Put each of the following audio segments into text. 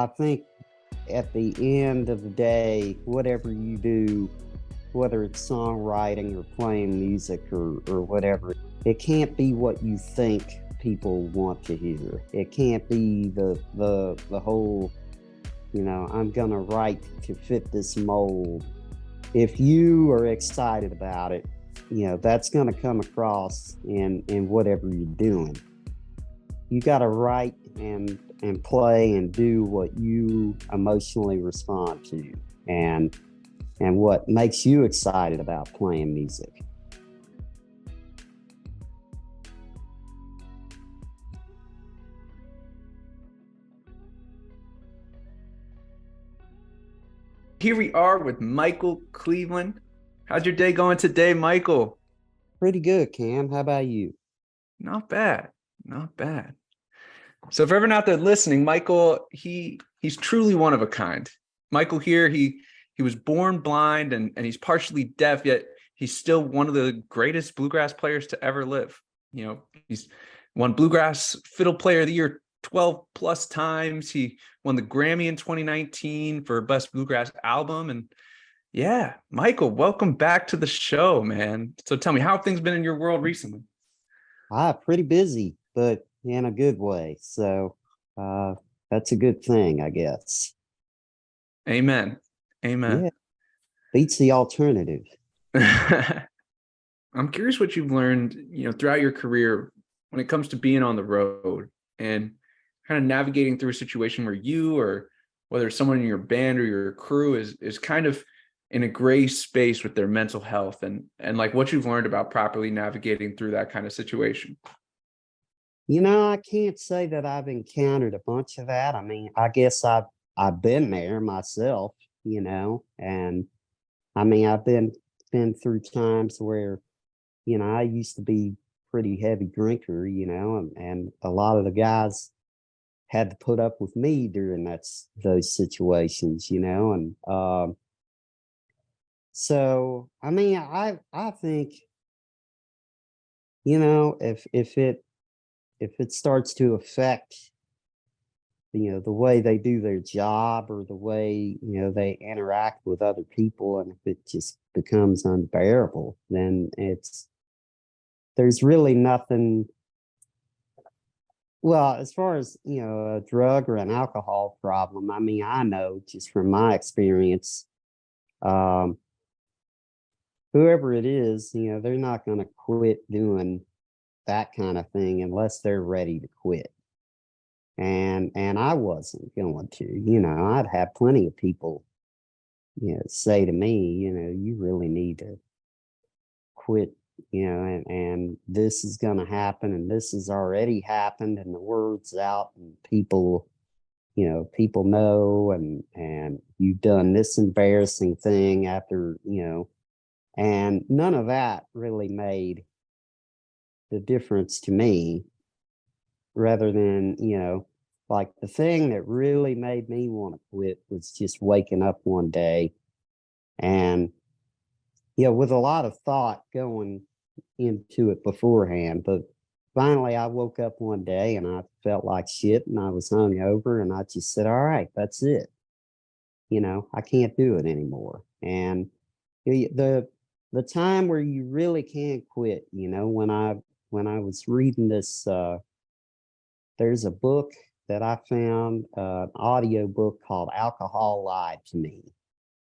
I think at the end of the day, whatever you do, whether it's songwriting or playing music or whatever, it can't be what you think people want to hear. It can't be the whole, I'm gonna write to fit this mold. If you are excited about it, that's gonna come across in whatever you're doing. You got to write and play and do what you emotionally respond to, and what makes you excited about playing music. Here we are with Michael Cleveland. How's your day going today, Michael? Pretty good, Cam. How about you? Not bad. Not bad. So for everyone out there listening, Michael, he's truly one of a kind. Michael here, he was born blind and he's partially deaf, yet he's still one of the greatest bluegrass players to ever live. He's won Bluegrass Fiddle Player of the Year 12 plus times. He won the Grammy in 2019 for Best Bluegrass Album. And yeah, Michael, welcome back to the show, man. So tell me, how have things been in your world recently? Pretty busy, but in a good way. So uh, that's a good thing, I guess. Amen. Amen. Yeah, beats the alternative. I'm curious what you've learned, throughout your career when it comes to being on the road and kind of navigating through a situation where you or whether someone in your band or your crew is kind of in a gray space with their mental health and like what you've learned about properly navigating through that kind of situation. I can't say that I've encountered a bunch of that. I mean, I guess I've been there myself, and I mean, I've been through times where, I used to be pretty heavy drinker, and a lot of the guys had to put up with me during those situations, and so I mean, I think, if it starts to affect, the way they do their job or the way, they interact with other people, and if it just becomes unbearable, then there's really nothing. Well, as far as, a drug or an alcohol problem, I mean, I know just from my experience, um, whoever it is, they're not going to quit doing that kind of thing unless they're ready to quit. And I wasn't going to, I'd have plenty of people, say to me, you really need to quit, and this is going to happen, and this has already happened, and the word's out, and people know, and you've done this embarrassing thing after, and none of that really made the difference to me, rather than, like the thing that really made me want to quit was just waking up one day and, with a lot of thought going into it beforehand. But finally, I woke up one day and I felt like shit and I was hungover, and I just said, all right, that's it. I can't do it anymore. And the time where you really can't quit, when I was reading this, there's a book that I found, an audio book called Alcohol Lied to Me.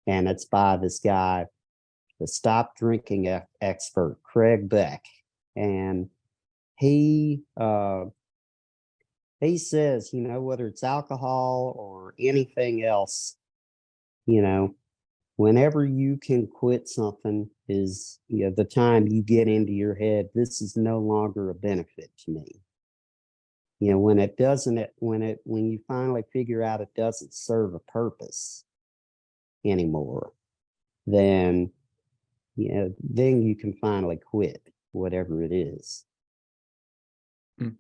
And it's by this guy, the stop drinking expert, Craig Beck. And he he says, whether it's alcohol or anything else, you know, whenever you can quit something is, the time you get into your head, this is no longer a benefit to me. When it doesn't, when you finally figure out it doesn't serve a purpose anymore, then, then you can finally quit whatever it is. Mm.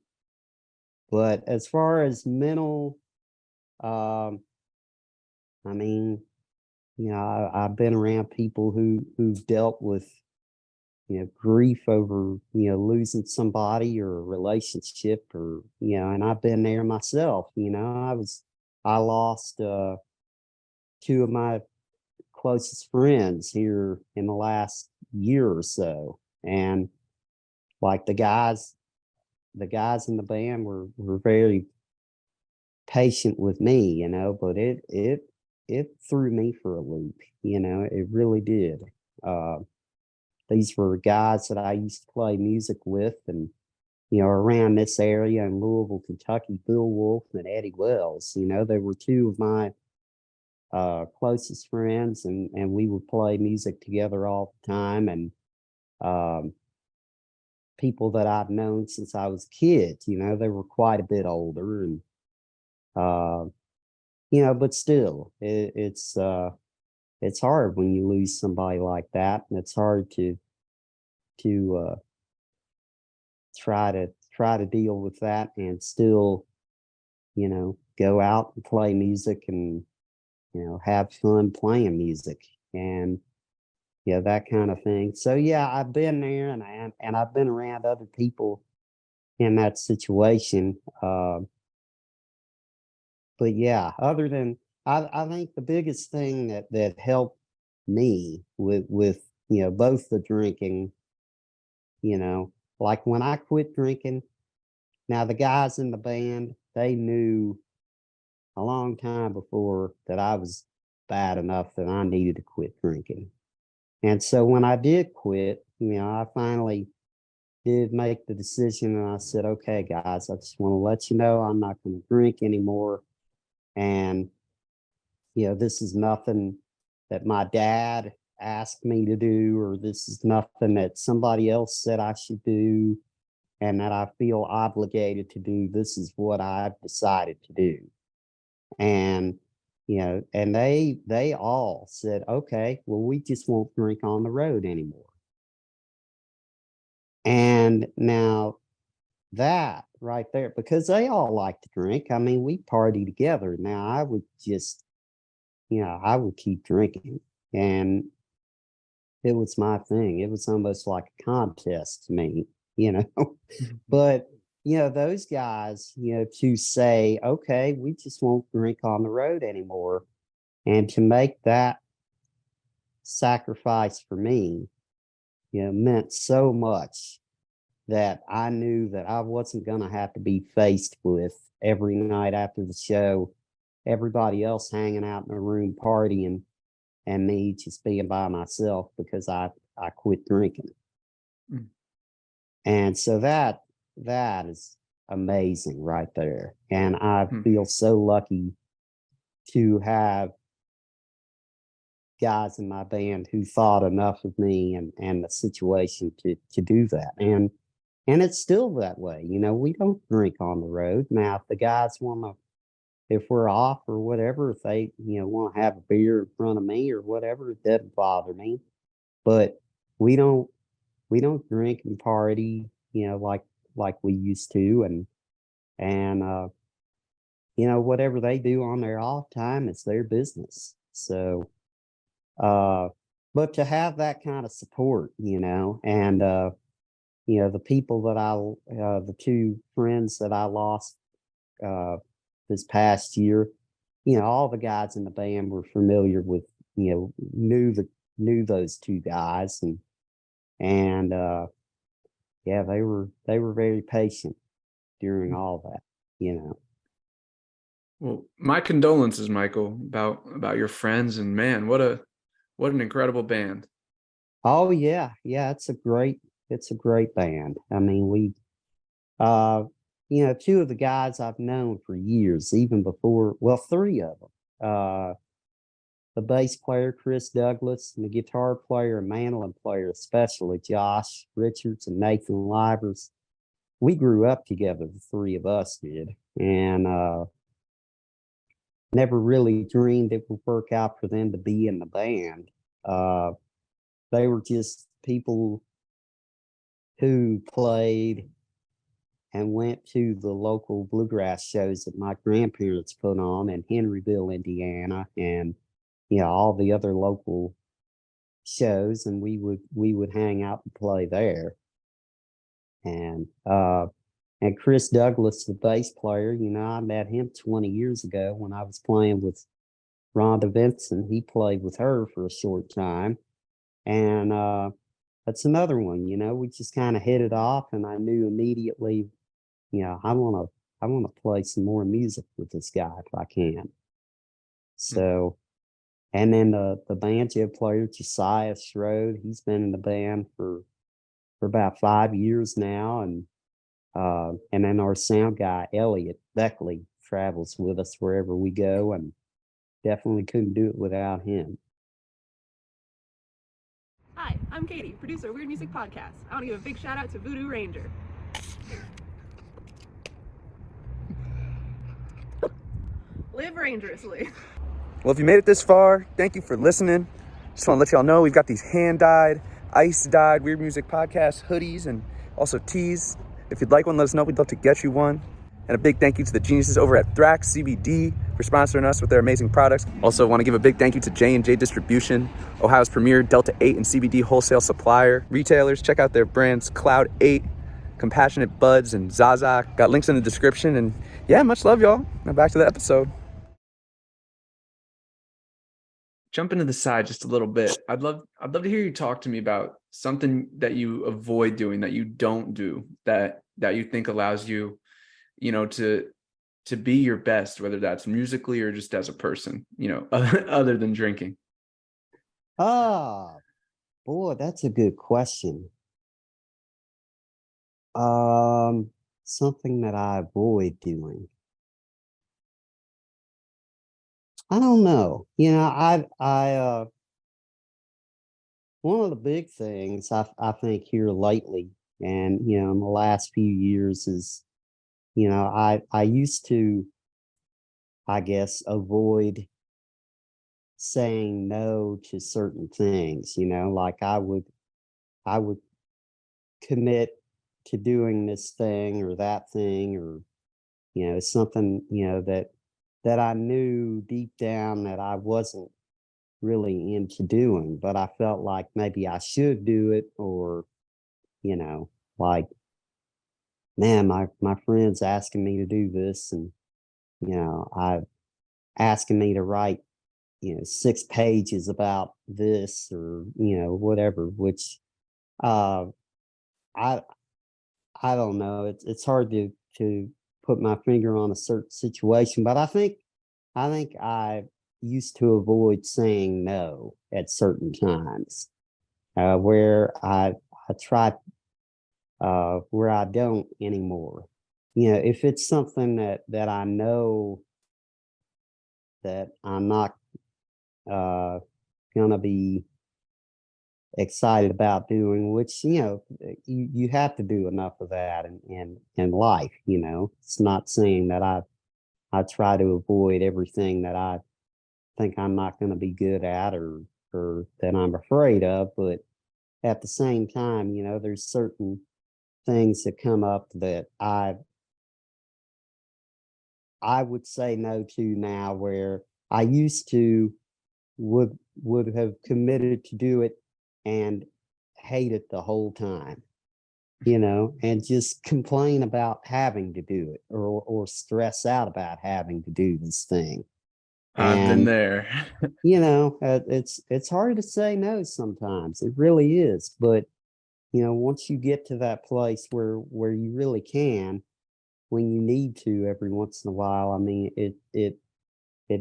But as far as mental, um, I mean, I've been around people who've dealt with, grief over, losing somebody or a relationship, or, and I've been there myself. I was I lost two of my closest friends here in the last year or so. And like the guys in the band were very patient with me, but it threw me for a loop, it really did. Uh, these were guys that I used to play music with, and around this area in Louisville, Kentucky, Bill Wolf and Eddie Wells. They were two of my closest friends, and we would play music together all the time. And um, people that I've known since I was a kid, they were quite a bit older, and uh, but still, it's hard when you lose somebody like that, and it's hard to try to deal with that and still, go out and play music and have fun playing music and that kind of thing. So yeah, I've been there, and I've been around other people in that situation. But yeah, other than I think the biggest thing that helped me with both the drinking, you know, like when I quit drinking, now the guys in the band, they knew a long time before that I was bad enough that I needed to quit drinking. And so when I did quit, I finally did make the decision, and I said, okay, guys, I just want to let you know I'm not going to drink anymore. And, this is nothing that my dad asked me to do, or this is nothing that somebody else said I should do and that I feel obligated to do. This is what I've decided to do. And, and they all said, okay, well, we just won't drink on the road anymore. And now that right there, because they all like to drink. I mean, we party together. Now I would just, I would keep drinking, and it was my thing. It was almost like a contest to me, you know. But those guys, to say, okay, we just won't drink on the road anymore, and to make that sacrifice for me, meant so much that I knew that I wasn't going to have to be faced with every night after the show, everybody else hanging out in a room partying, and me just being by myself because I quit drinking. Mm. And so that is amazing right there. And I feel so lucky to have guys in my band who thought enough of me and the situation to do that. And it's still that way. We don't drink on the road. Now, if the guys want to, if we're off or whatever, if they, want to have a beer in front of me or whatever, it doesn't bother me. But we don't, we don't drink and party, like we used to. And whatever they do on their off time, it's their business. So, uh, but to have that kind of support, and, the people that the two friends that I lost uh, this past year, all the guys in the band were familiar with, knew those two guys, and yeah, they were very patient during all that. Well, my condolences, Michael, about your friends, and man, what an incredible band. Oh yeah, it's a great band. I mean, uh, two of the guys I've known for years, even before, well, three of them. The bass player, Chris Douglas, and the guitar player and mandolin player, especially Josh Richards and Nathan Livers. We grew up together, the three of us did, and never really dreamed it would work out for them to be in the band. Uh, they were just people who played and went to the local bluegrass shows that my grandparents put on in Henryville, Indiana, and all the other local shows, and we would hang out and play there. And And Chris Douglas, the bass player, I met him 20 years ago when I was playing with Rhonda Vincent. He played with her for a short time. And that's another one, we just kind of hit it off, and I knew immediately, I want to play some more music with this guy if I can. So, and then the banjo player, Josiah Strode, he's been in the band for about 5 years now. And then our sound guy, Elliot Beckley, travels with us wherever we go, and definitely couldn't do it without him. Hi, I'm Katie, producer of Weird Music Podcast. I want to give a big shout out to Voodoo Ranger. Live dangerously. Well, if you made it this far, thank you for listening. Just want to let y'all know we've got these hand-dyed, ice-dyed Weird Music Podcast hoodies and also tees. If you'd like one, let us know. We'd love to get you one. And a big thank you to the geniuses over at Thrax CBD for sponsoring us with their amazing products. Also want to give a big thank you to J&J Distribution, Ohio's premier Delta 8 and CBD wholesale supplier. Retailers, check out their brands Cloud 8, Compassionate Buds, and Zaza. Got links in the description. And yeah, much love, y'all. Now back to the episode. Jump into the side just a little bit. I'd love to hear you talk to me about something that you avoid doing, that you don't do, that you think allows you, to be your best, whether that's musically or just as a person, other than drinking. Ah, boy, that's a good question. Something that I avoid doing. I don't know. One of the big things I think here lately, and in the last few years is, I used to, I guess, avoid saying no to certain things, like I would commit to doing this thing or that thing, or, something, that I knew deep down that I wasn't really into doing, but I felt like maybe I should do it, or, like, man, my friend's asking me to do this, and, I asking me to write, 6 pages about this, or, whatever, which, uh, I, I don't know. It's hard to put my finger on a certain situation, but I think I used to avoid saying no at certain times, where I try, where I don't anymore. If it's something that I know that I'm not gonna be excited about doing, which you have to do enough of that in life. It's not saying that I try to avoid everything that I think I'm not going to be good at, or that I'm afraid of, but at the same time, there's certain things that come up that I would say no to now, where I used to would have committed to do it and hate it the whole time, and just complain about having to do it, or stress out about having to do this thing. I've been And there. it's hard to say no sometimes. It really is. But once you get to that place where you really can, when you need to every once in a while, I mean, it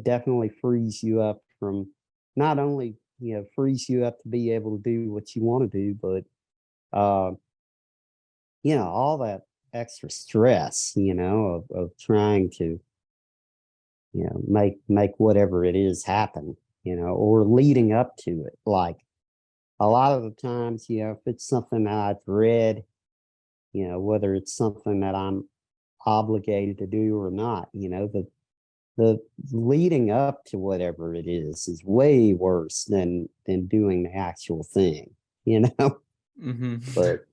definitely frees you up from, not only frees you up to be able to do what you want to do, but all that extra stress, of trying to make whatever it is happen, or leading up to it. Like, a lot of the times, if it's something that I've read, whether it's something that I'm obligated to do or not, the leading up to whatever it is way worse than doing the actual thing, Mm-hmm. But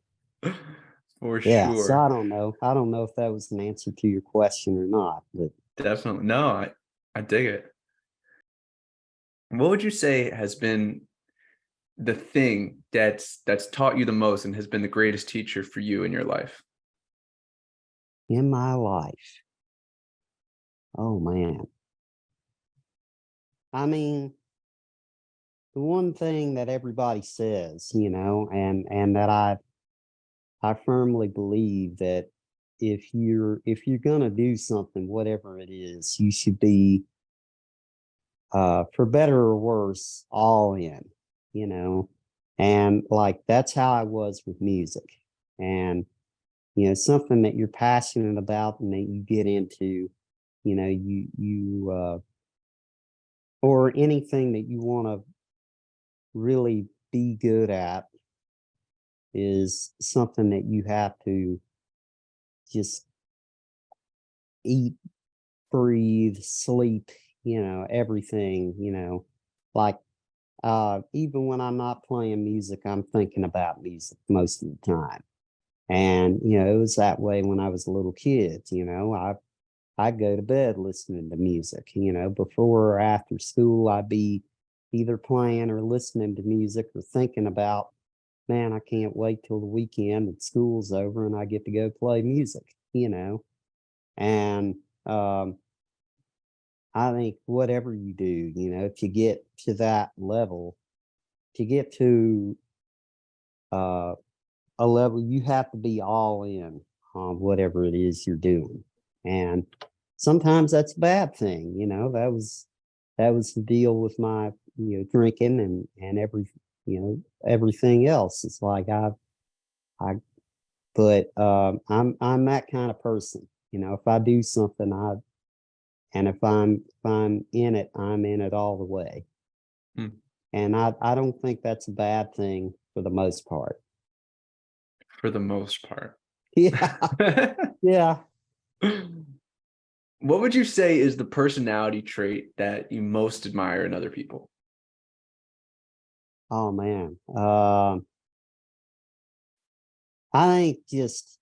For yeah, so sure. I don't know if that was an answer to your question or not, but Definitely. No, I dig it. What would you say has been the thing that's taught you the most and has been the greatest teacher for you in your life? in my life. Oh man. I mean, the one thing that everybody says, and that I firmly believe that if you're gonna do something, whatever it is, you should be for better or worse, all in, you know. And like that's how I was with music. And something that you're passionate about and that you get into, or anything that you want to really be good at is something that you have to just eat, breathe, sleep, everything, like even when I'm not playing music, I'm thinking about music most of the time. And it was that way when I was a little kid. I'd go to bed listening to music. Before or after school, I'd be either playing or listening to music or thinking about, man, I can't wait till the weekend and school's over and I get to go play music. And I think whatever you do, to get to that level, to get to a level, you have to be all in on whatever it is you're doing. And sometimes that's a bad thing. That was the deal with my, drinking and everything else. It's like I, but I'm that kind of person. If I do something, and if I'm in it, I'm in it all the way. Hmm. And I don't think that's a bad thing for the most part. For the most part. Yeah. Yeah. What would you say is the personality trait that you most admire in other people? Oh man. I think just,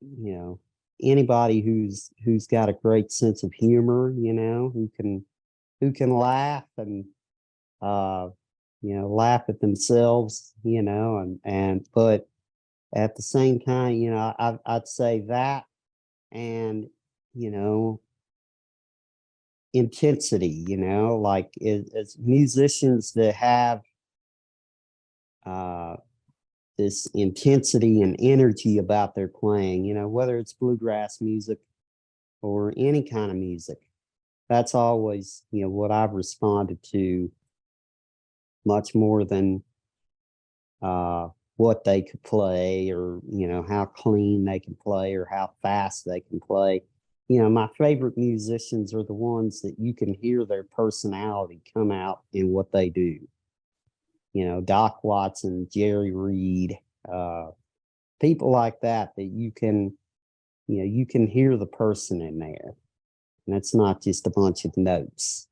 you know, anybody who's got a great sense of humor, who can laugh and uh laugh at themselves, and but at the same time, I'd say that and you know intensity, like as musicians that have uh this intensity and energy about their playing, whether it's bluegrass music or any kind of music. That's always, what I've responded to much more than what they could play or, how clean they can play or how fast they can play. My favorite musicians are the ones that you can hear their personality come out in what they do. Doc Watson, Jerry Reed, uh, people like that you can hear the person in there, and it's not just a bunch of notes.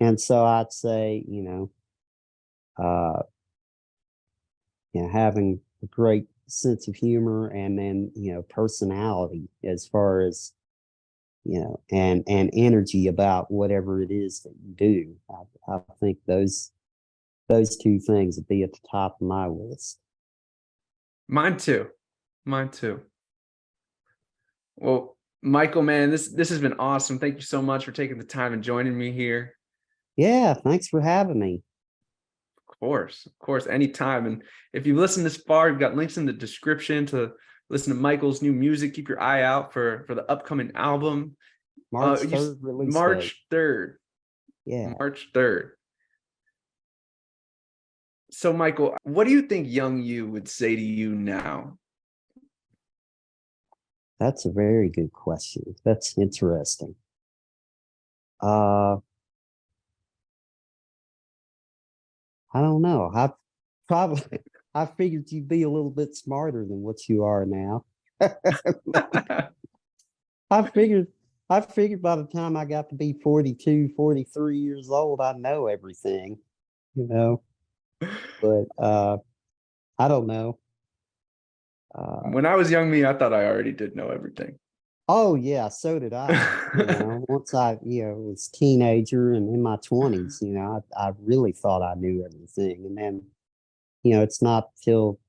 And so I'd say, uh, having a great sense of humor and then, personality as far as, and energy about whatever it is that you do. I think those two things would be at the top of my list. Mine too. Mine too. Well, Michael, man, this has been awesome. Thank you so much for taking the time and joining me here. Yeah, thanks for having me. Of course, anytime. And if you've listened this far, you've got links in the description to listen to Michael's new music. Keep your eye out for the upcoming album. March 3rd release date. March 3rd. Yeah. March 3rd. So, Michael, what do you think young you would say to you now? That's a very good question. That's interesting. I don't know. I figured you'd be a little bit smarter than what you are now. I figured by the time I got to be 42, 43 years old, I know everything, but I don't know. When I was young me, I thought I already did know everything. Oh yeah, so did I. Once I, was teenager and in my 20s, I really thought I knew everything. And then, it's not till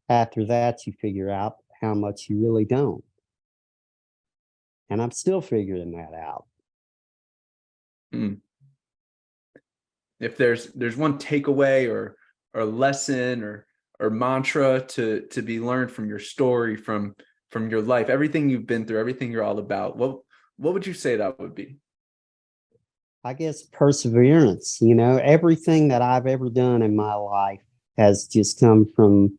after that you figure out how much you really don't. and I'm still figuring that out. If there's one takeaway or lesson or mantra to be learned from your story, from your life, everything you've been through, everything you're all about, what would you say that would be? I guess perseverance. Everything that I've ever done in my life has just come from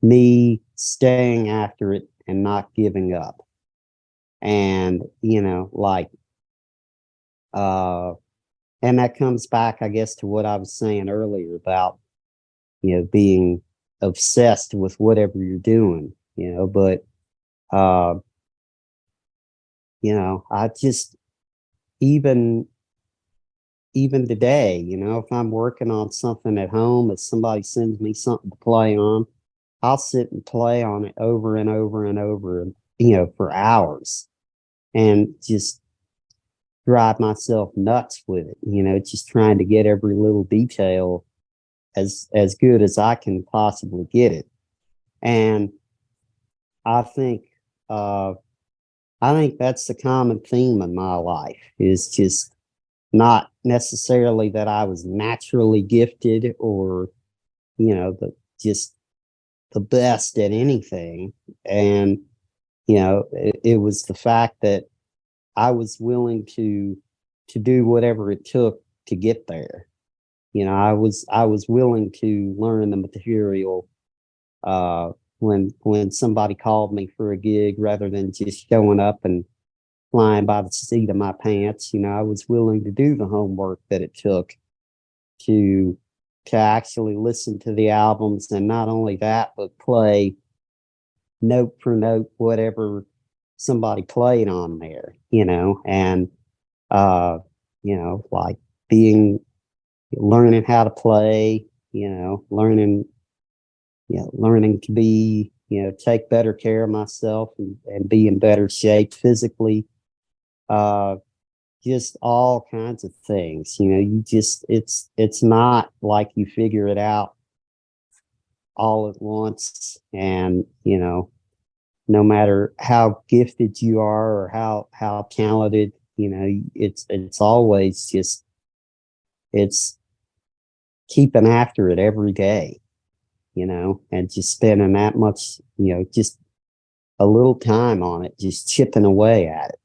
me staying after it and not giving up. And, and that comes back, I guess, to what I was saying earlier about, being obsessed with whatever you're doing, but, I just, even today, if I'm working on something at home, if somebody sends me something to play on, I'll sit and play on it over and over and over, for hours, and just drive myself nuts with it, just trying to get every little detail as good as I can possibly get it. And I think that's the common theme in my life, is just not necessarily that I was naturally gifted or, just the best at anything. And, it was the fact that I was willing to do whatever it took to get there. I was willing to learn the material when somebody called me for a gig, rather than just showing up and flying by the seat of my pants. I was willing to do the homework that it took to actually listen to the albums, and not only that, but play note for note whatever somebody played on there, and like learning how to play, learning to be, take better care of myself, and be in better shape physically. Just all kinds of things, it's not like you figure it out all at once. And, no matter how gifted you are or how talented, it's always just, it's keeping after it every day, and just spending that much, just a little time on it, just chipping away at it.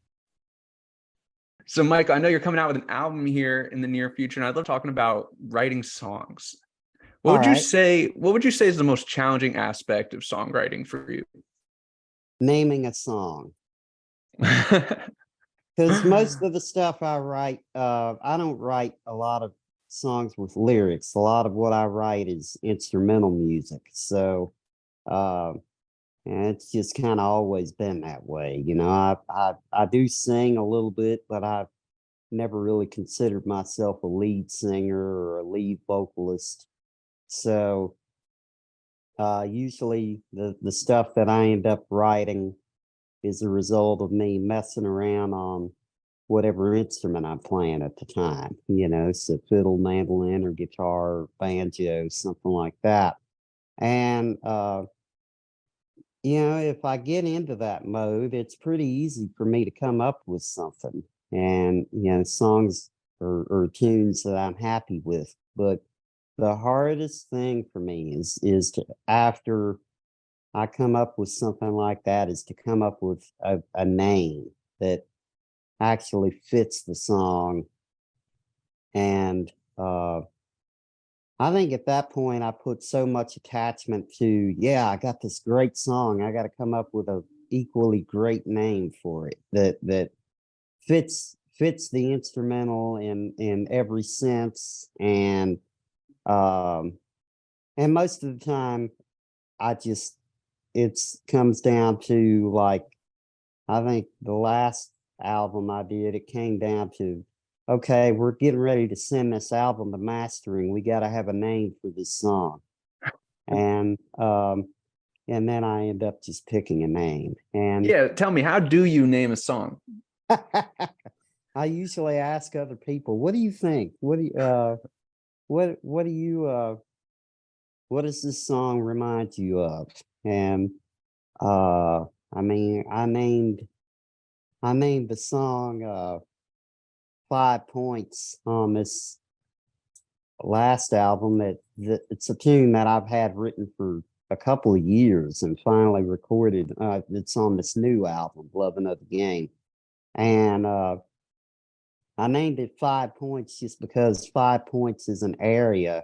So, Mike, I know you're coming out with an album here in the near future, and I love talking about writing songs. What would you say is the most challenging aspect of songwriting for you? Naming a song. Because most of the stuff I write, I don't write a lot of songs with lyrics. A lot of what I write is instrumental music. So, and it's just kind of always been that way. I do sing a little bit, but I've never really considered myself a lead singer or a lead vocalist. So, usually the stuff that I end up writing is a result of me messing around on whatever instrument I'm playing at the time, so fiddle, mandolin, or guitar, or banjo, something like that. And, if I get into that mode, it's pretty easy for me to come up with something, and, songs or tunes that I'm happy with. But the hardest thing for me is to, after I come up with something like that, is to come up with a name that actually fits the song. And I think at that point I put so much attachment to, yeah, I got this great song, I got to come up with a equally great name for it that fits the instrumental in every sense. And most of the time I just, it's comes down to, like, I think the last album I did, it came down to, okay, we're getting ready to send this album to mastering. We got to have a name for this song. And then I end up just picking a name. And yeah, tell me, how do you name a song? I usually ask other people, what do you think? What do you, what does this song remind you of? And I mean, I I named the song 5 Points on this last album. It's a tune that I've had written for a couple of years and finally recorded. It's on this new album, Love Another Game. And I named it 5 Points just because 5 Points is an area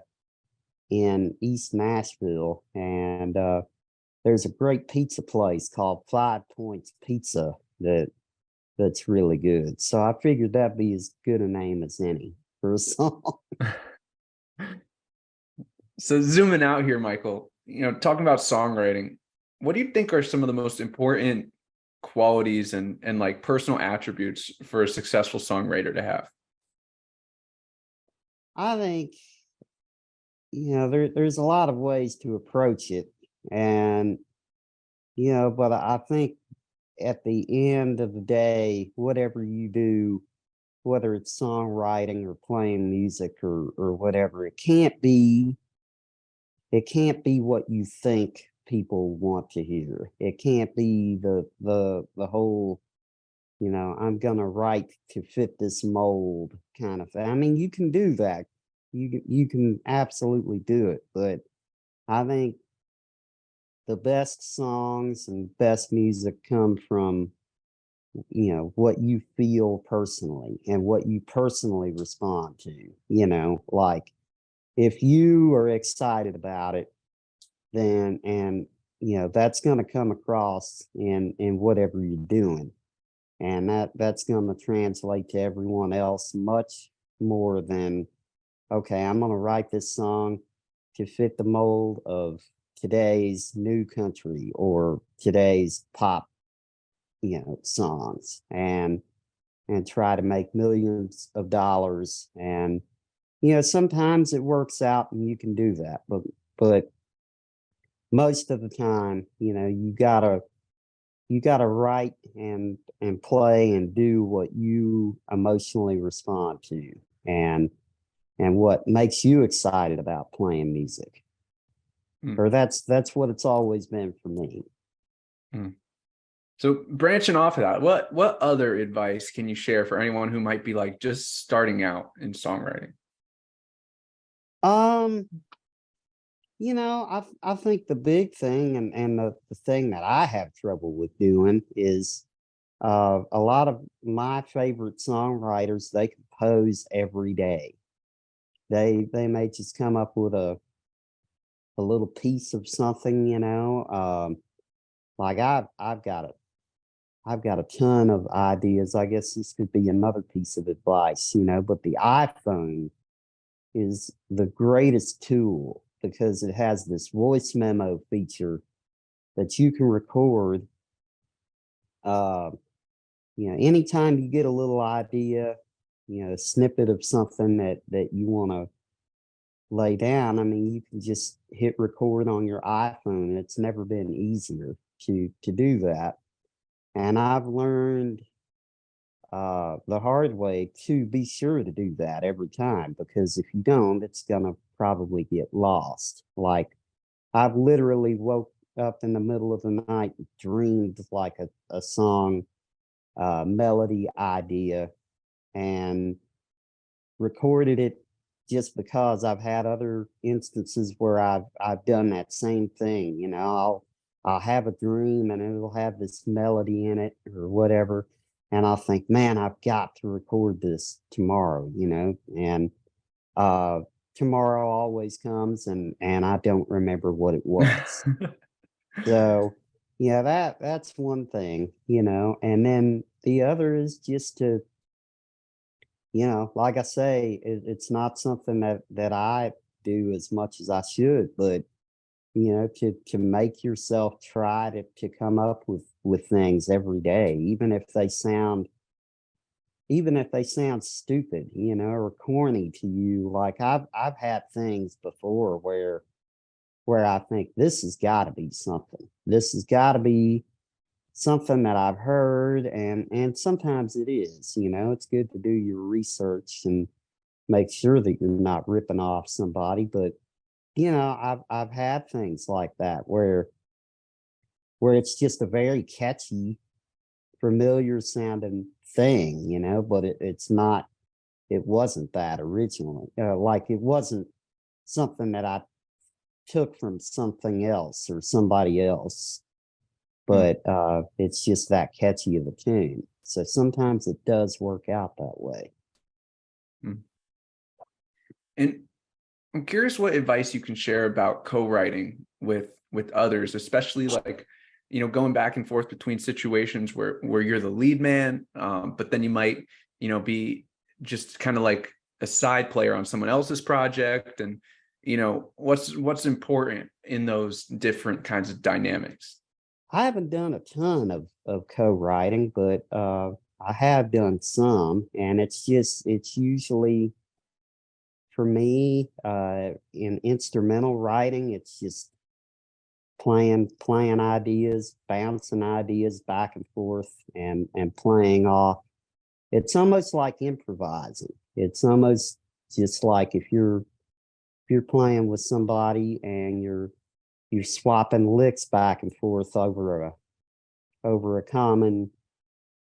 in East Nashville. And there's a great pizza place called 5 Points Pizza that's really good. So I figured that'd be as good a name as any for a song. So zooming out here, Michael, talking about songwriting, what do you think are some of the most important qualities and like personal attributes for a successful songwriter to have? I think, there's a lot of ways to approach it. And, but I think at the end of the day, whatever you do, whether it's songwriting or playing music or whatever, it can't be what you think people want to hear. It can't be the whole, I'm gonna write to fit this mold kind of thing. I mean, you can do that. You can absolutely do it, but I think the best songs and best music come from what you feel personally and what you personally respond to. Like if you are excited about it, then and that's going to come across in whatever you're doing, and that's going to translate to everyone else much more than, okay, I'm going to write this song to fit the mold of today's new country or today's pop songs, and try to make millions of dollars. And sometimes it works out and you can do that, but most of the time, you gotta write and play and do what you emotionally respond to, and what makes you excited about playing music. Or that's what it's always been for me. So branching off of that, what other advice can you share for anyone who might be like just starting out in songwriting? I think the big thing and the thing that I have trouble with doing is a lot of my favorite songwriters, they compose every day. They may just come up with a little piece of something, like I've got a ton of ideas. I guess this could be another piece of advice, but the iPhone is the greatest tool because it has this voice memo feature that you can record. Anytime you get a little idea, a snippet of something that you want to lay down, I mean, you can just hit record on your iPhone. It's never been easier to do that. And I've learned the hard way to be sure to do that every time, because if you don't, it's going to probably get lost. Like I've literally woke up in the middle of the night, dreamed like a song melody idea, and recorded it just because I've had other instances where I've done that same thing. I'll have a dream and it'll have this melody in it or whatever, and I'll think, man, I've got to record this tomorrow, and tomorrow always comes and I don't remember what it was. So that's one thing, and then the other is just to, like I say, it's not something that I do as much as I should, but to make yourself try to come up with things every day, even if they sound stupid, or corny to you. Like I've had things before where I think this has got to be something. This has got to be something that I've heard, and sometimes it is. It's good to do your research and make sure that you're not ripping off somebody. But I've had things like that where it's just a very catchy familiar sounding thing, you know, but it's not, it wasn't that originally. Like it wasn't something that I took from something else or somebody else, but it's just that catchy of a tune. So sometimes it does work out that way. And I'm curious what advice you can share about co-writing with others, especially like, you know, going back and forth between situations where you're the lead man, but then you might, you know, be just kind of like a side player on someone else's project. And, you know, what's important in those different kinds of dynamics? I haven't done a ton of co-writing, but I have done some, and it's usually, for me, in instrumental writing, it's just playing ideas, bouncing ideas back and forth, and playing off. It's almost like improvising. It's almost just like if you're playing with somebody and you're swapping licks back and forth over a common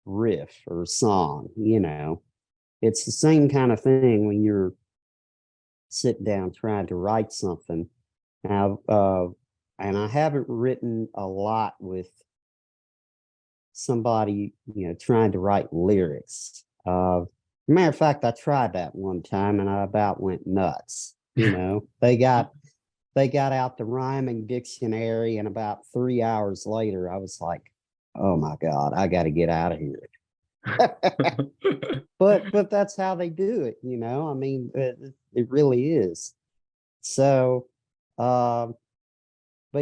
riff or song, you know. It's the same kind of thing when you're sitting down trying to write something. Now, and I haven't written a lot with somebody, you know, trying to write lyrics. Matter of fact, I tried that one time and I about went nuts. You know, they got out the rhyming dictionary, and about 3 hours later, I was like, "Oh my God, I got to get out of here." But that's how they do it, you know. I mean, it really is. So, but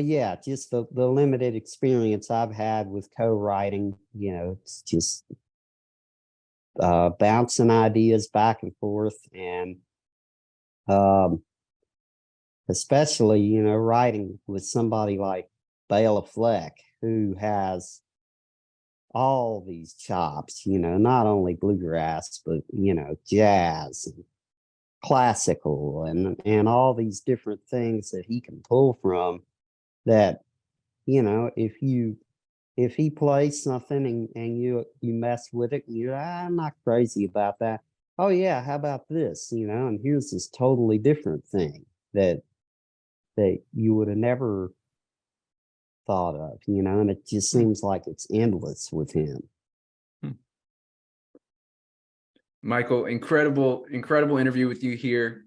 yeah, just the limited experience I've had with co-writing, you know, it's just bouncing ideas back and forth, and um, especially, you know, writing with somebody like Bela Fleck, who has all these chops, you know, not only bluegrass, but, you know, jazz and classical and all these different things that he can pull from, that, you know, if he plays something and you mess with it and you're, I'm not crazy about that. Oh yeah, how about this? You know, and here's this totally different thing that you would have never thought of, you know, and it just seems like it's endless with him. Michael, incredible interview with you here.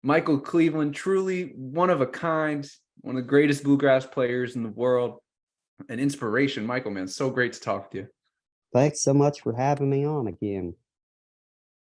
Michael Cleveland, truly one of a kind, one of the greatest bluegrass players in the world, an inspiration. Michael, man, so great to talk to you. Thanks so much for having me on again.